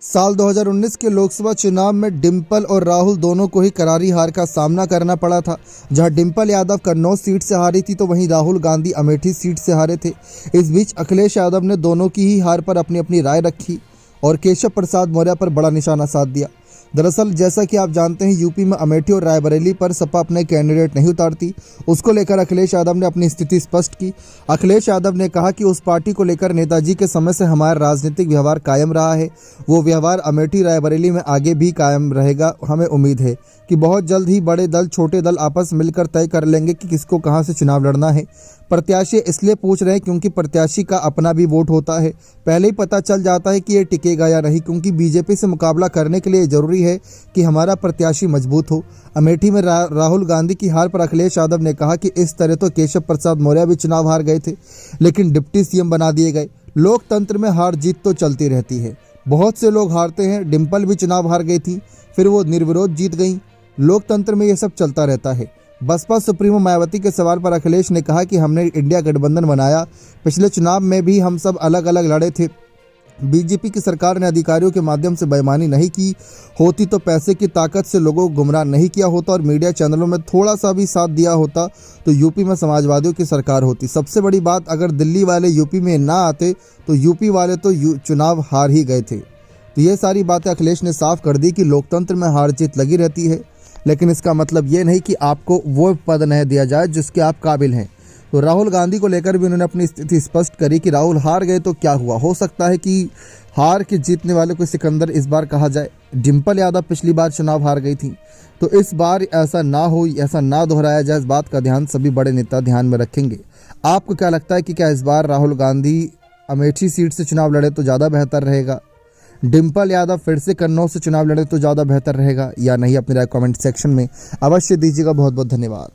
साल 2019 के लोकसभा चुनाव में डिंपल और राहुल दोनों को ही करारी हार का सामना करना पड़ा था। जहां डिंपल यादव कन्नौज सीट से हारी थी तो वहीं राहुल गांधी अमेठी सीट से हारे थे। इस बीच अखिलेश यादव ने दोनों की ही हार पर अपनी अपनी राय रखी और केशव प्रसाद मौर्य पर बड़ा निशाना साध दिया। दरअसल जैसा कि आप जानते हैं, यूपी में अमेठी और रायबरेली पर सपा अपने कैंडिडेट नहीं उतारती। उसको लेकर अखिलेश यादव ने अपनी स्थिति स्पष्ट की। अखिलेश यादव ने कहा कि उस पार्टी को लेकर नेताजी के समय से हमारा राजनीतिक व्यवहार कायम रहा है, वो व्यवहार अमेठी रायबरेली में आगे भी कायम रहेगा। हमें उम्मीद है कि बहुत जल्द ही बड़े दल छोटे दल आपस मिलकर तय कर लेंगे कि किसको कहां से चुनाव लड़ना है। प्रत्याशी इसलिए पूछ रहे हैं क्योंकि प्रत्याशी का अपना भी वोट होता है। पहले ही पता चल जाता है कि ये टिकेगा या नहीं, क्योंकि बीजेपी से मुकाबला करने के लिए जरूरी है कि हमारा प्रत्याशी मजबूत हो। अमेठी में राहुल गांधी की हार पर अखिलेश यादव ने कहा कि इस तरह तो केशव प्रसाद मौर्य भी चुनाव हार गए थे, लेकिन डिप्टी सीएम बना दिए गए। लोकतंत्र में हार जीत तो चलती रहती है, बहुत से लोग हारते हैं। डिंपल भी चुनाव हार गई थी, फिर वो निर्विरोध जीत गई। लोकतंत्र में ये सब चलता रहता है। बसपा सुप्रीमो मायावती के सवाल पर अखिलेश ने कहा कि हमने इंडिया गठबंधन बनाया, पिछले चुनाव में भी हम सब अलग अलग लड़े थे। बीजेपी की सरकार ने अधिकारियों के माध्यम से बेईमानी नहीं की होती तो पैसे की ताकत से लोगों को गुमराह नहीं किया होता और मीडिया चैनलों में थोड़ा सा भी साथ दिया होता तो यूपी में समाजवादियों की सरकार होती। सबसे बड़ी बात, अगर दिल्ली वाले यूपी में ना आते तो यूपी वाले तो चुनाव हार ही गए थे। तो ये सारी बातें अखिलेश ने साफ कर दी कि लोकतंत्र में हार जीत लगी रहती है, लेकिन इसका मतलब ये नहीं कि आपको वो पद नहीं दिया जाए जिसके आप काबिल हैं। तो राहुल गांधी को लेकर भी उन्होंने अपनी स्थिति स्पष्ट करी कि राहुल हार गए तो क्या हुआ, हो सकता है कि हार के जीतने वाले को सिकंदर इस बार कहा जाए। डिंपल यादव पिछली बार चुनाव हार गई थी, तो इस बार ऐसा ना हो, ऐसा ना दोहराया जाए, इस बात का ध्यान सभी बड़े नेता ध्यान में रखेंगे। आपको क्या लगता है कि क्या इस बार राहुल गांधी अमेठी सीट से चुनाव लड़े तो ज़्यादा बेहतर रहेगा, डिंपल यादव फिर से कन्नौज से चुनाव लड़े तो ज़्यादा बेहतर रहेगा या नहीं? अपनी राय कमेंट सेक्शन में अवश्य दीजिएगा। बहुत बहुत धन्यवाद।